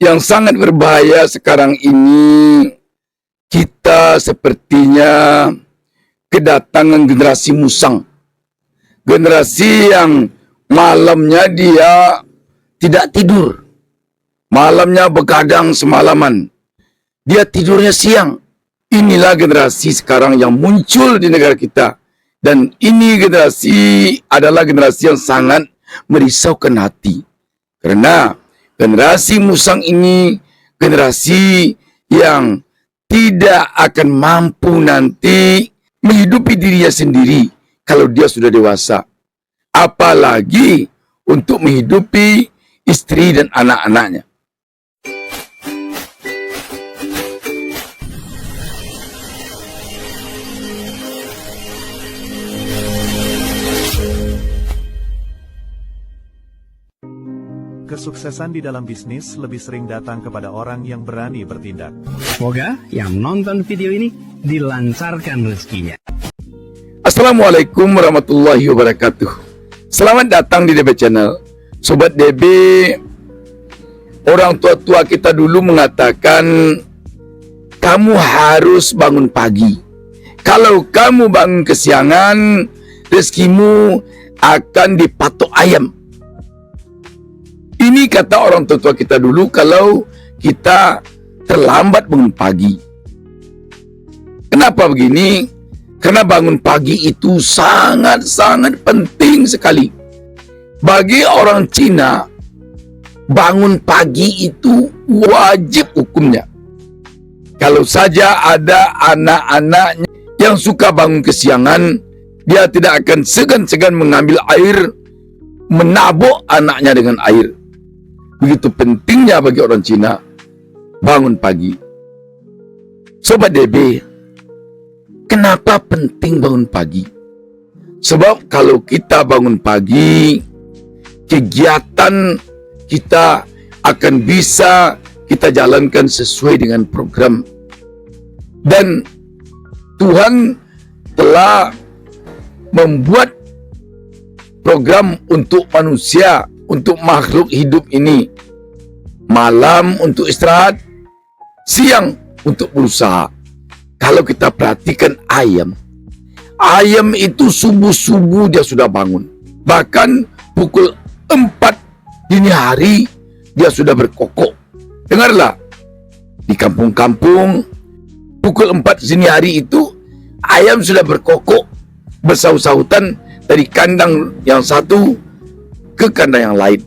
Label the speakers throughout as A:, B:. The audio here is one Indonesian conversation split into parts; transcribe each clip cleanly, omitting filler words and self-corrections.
A: yang sangat berbahaya sekarang ini, kita sepertinya kedatangan generasi musang. Generasi yang malamnya dia tidak tidur. Malamnya begadang semalaman. Dia tidurnya siang. Inilah generasi sekarang yang muncul di negara kita. Dan ini generasi adalah generasi yang sangat merisaukan hati. Karena generasi musang ini generasi yang tidak akan mampu nanti menghidupi dirinya sendiri kalau dia sudah dewasa. Apalagi untuk menghidupi istri dan anak-anaknya.
B: Kesuksesan di dalam bisnis lebih sering datang kepada orang yang berani bertindak.
C: Semoga yang nonton video ini dilancarkan rezekinya.
A: Assalamualaikum warahmatullahi wabarakatuh. Selamat datang di DB Channel. Sobat DB, orang tua-tua kita dulu mengatakan, kamu harus bangun pagi. Kalau kamu bangun kesiangan, rezekimu akan dipatok ayam. Ini kata orang tua kita dulu kalau kita terlambat bangun pagi. Kenapa begini? Karena bangun pagi itu sangat-sangat penting sekali. Bagi orang Cina, bangun pagi itu wajib hukumnya. Kalau saja ada anak-anaknya yang suka bangun kesiangan, dia tidak akan segan-segan mengambil air, menabuk anaknya dengan air. Begitu pentingnya bagi orang Cina bangun pagi. Sobat DB, kenapa penting bangun pagi? Sebab kalau kita bangun pagi, kegiatan kita akan bisa kita jalankan sesuai dengan program. Dan Tuhan telah membuat program untuk manusia, untuk makhluk hidup ini. Malam untuk istirahat, siang untuk berusaha. Kalau kita perhatikan ayam itu subuh-subuh dia sudah bangun. Bahkan pukul 4 dini hari dia sudah berkokok. Dengarlah, di kampung-kampung pukul 4 dini hari itu ayam sudah berkokok, bersaut-sautan dari kandang yang satu ke kandang yang lain.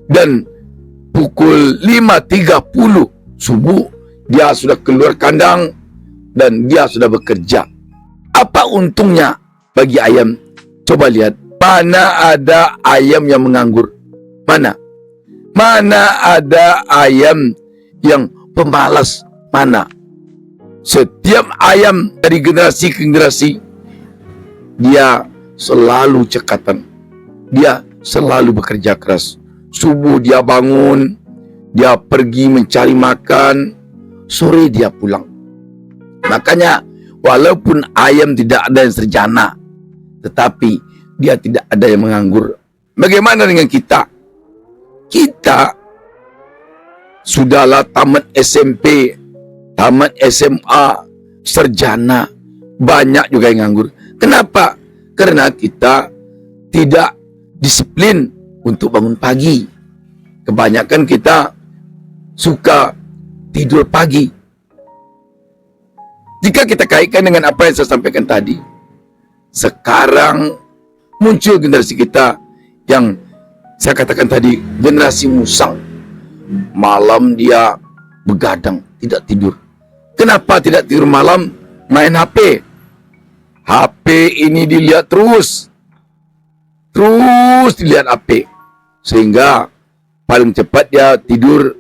A: Dan pukul 5.30 subuh dia sudah keluar kandang dan dia sudah bekerja. Apa untungnya bagi ayam? Coba lihat, mana ada ayam yang menganggur? Mana ada ayam yang pemalas? Mana? Setiap ayam dari generasi ke generasi, dia selalu cekatan. Dia selalu bekerja keras. Subuh dia bangun, dia pergi mencari makan, sore dia pulang. Makanya walaupun ayam tidak ada yang serjana, tetapi dia tidak ada yang menganggur. Bagaimana dengan kita? Kita sudahlah tamat SMP, tamat SMA, sarjana, banyak juga yang nganggur. Kenapa? Karena kita tidak disiplin untuk bangun pagi. Kebanyakan kita suka tidur pagi. Jika kita kaitkan dengan apa yang saya sampaikan tadi, sekarang muncul generasi kita yang saya katakan tadi, generasi musang. Malam dia begadang, tidak tidur. Kenapa tidak tidur malam? Main HP. HP ini dilihat terus dilihat HP. Sehingga paling cepat dia tidur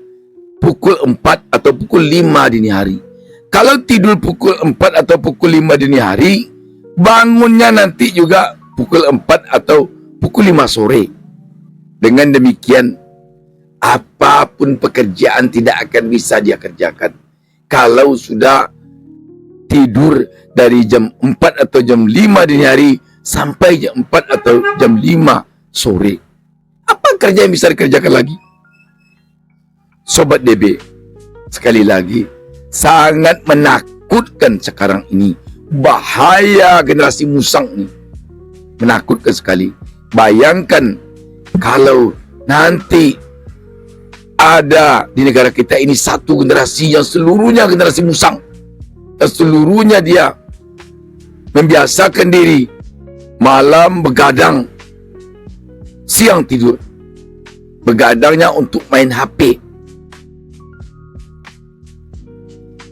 A: pukul 4 atau pukul 5 dini hari. Kalau tidur pukul 4 atau pukul 5 dini hari, bangunnya nanti juga pukul 4 atau pukul 5 sore. Dengan demikian, apapun pekerjaan tidak akan bisa dia kerjakan. Kalau sudah tidur dari jam 4 atau jam 5 dini hari sampai jam 4 atau jam 5 sore. Apa kerja yang bisa dikerjakan lagi? Sobat DB, sekali lagi, sangat menakutkan sekarang ini. Bahaya generasi musang ini. Menakutkan sekali. Bayangkan kalau nanti ada di negara kita ini satu generasi yang seluruhnya generasi musang. Dan seluruhnya dia membiasakan diri malam begadang, siang tidur. Begadangnya untuk main HP.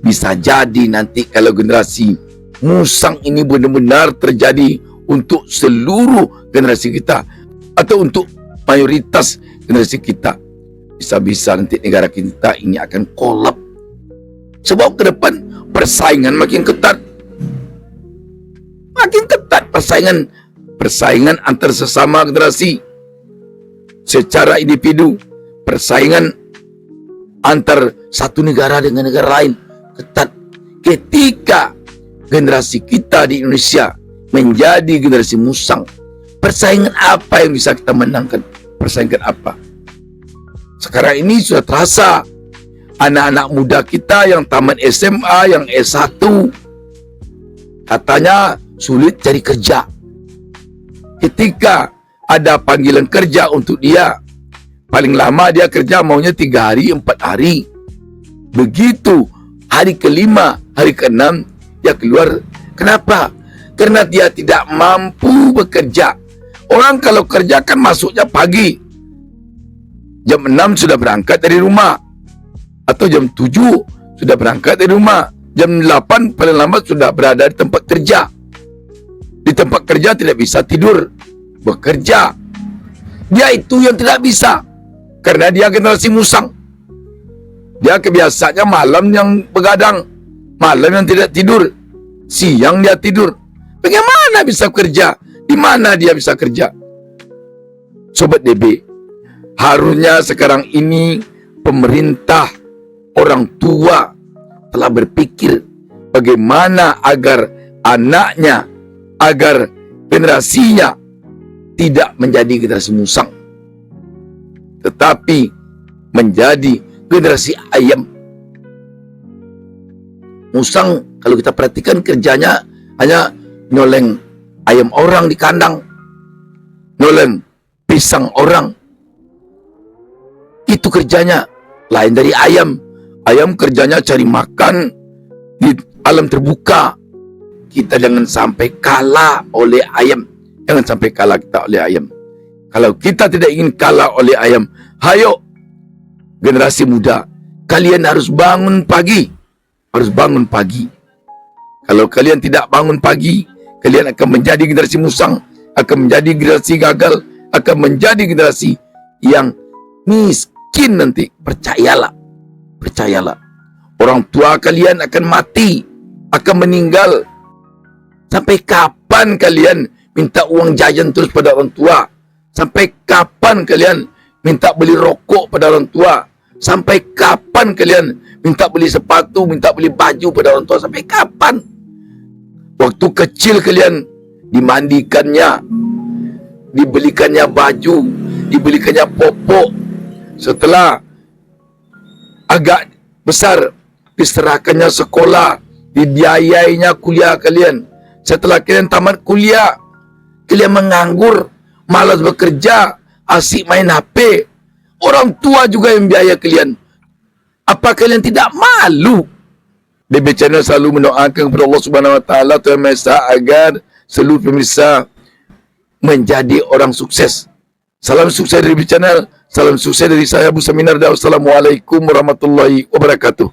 A: Bisa jadi nanti kalau generasi musang ini benar-benar terjadi untuk seluruh generasi kita atau untuk mayoritas generasi kita, bisa-bisa nanti negara kita ini akan kolap. Sebab ke depan persaingan makin ketat. Makin ketat persaingan antar sesama generasi. Secara individu, persaingan antar satu negara dengan negara lain ketat. Ketika generasi kita di Indonesia menjadi generasi musang, persaingan apa yang bisa kita menangkan? Persaingan apa? Sekarang ini sudah terasa anak-anak muda kita yang tamat SMA, yang S1, katanya sulit cari kerja. Ketika ada panggilan kerja untuk dia, paling lama dia kerja maunya 3 hari, 4 hari. Begitu hari ke-5, hari ke-6 dia keluar. Kenapa? Karena dia tidak mampu bekerja. Orang kalau kerja kan masuknya pagi, jam 6 sudah berangkat dari rumah, atau jam 7 sudah berangkat dari rumah, jam 8 paling lambat sudah berada di tempat kerja. Di tempat kerja tidak bisa tidur, bekerja. Dia itu yang tidak bisa, karena dia generasi musang. Dia kebiasaannya malam yang begadang, malam yang tidak tidur, siang dia tidur. Bagaimana bisa kerja? Di mana dia bisa kerja? Sobat DB, harusnya sekarang ini pemerintah, orang tua telah berpikir bagaimana agar anaknya, agar generasinya tidak menjadi generasi musang, tetapi menjadi generasi ayam. Musang kalau kita perhatikan kerjanya hanya nyoleng ayam orang di kandang, nyoleng pisang orang. Itu kerjanya. Lain dari ayam. Ayam kerjanya cari makan di alam terbuka. Kita jangan sampai kalah oleh ayam. Jangan sampai kalah kita oleh ayam. Kalau kita tidak ingin kalah oleh ayam, hayo generasi muda, kalian harus bangun pagi. Harus bangun pagi. Kalau kalian tidak bangun pagi, kalian akan menjadi generasi musang, akan menjadi generasi gagal, akan menjadi generasi yang miskin nanti. Percayalah. Percayalah. Orang tua kalian akan mati, akan meninggal. Sampai kapan kalian minta uang jajan terus pada orang tua? Sampai kapan kalian minta beli rokok pada orang tua? Sampai kapan kalian minta beli sepatu, minta beli baju pada orang tua? Sampai kapan? Waktu kecil kalian dimandikannya, dibelikannya baju, dibelikannya popok. Setelah agak besar, diserahkannya sekolah, dibiayainya kuliah kalian. Setelah kalian tamat kuliah, kalian menganggur, malas bekerja, asik main HP. Orang tua juga yang biaya kalian. Apa kalian tidak malu? DB Channel selalu mendoakan kepada Allah Subhanahu Wa Taala, Tuhan Maha Esa, agar seluruh pemirsa menjadi orang sukses. Salam sukses dari DB Channel, salam sukses dari saya Abu Saminar. Wassalamualaikum warahmatullahi wabarakatuh.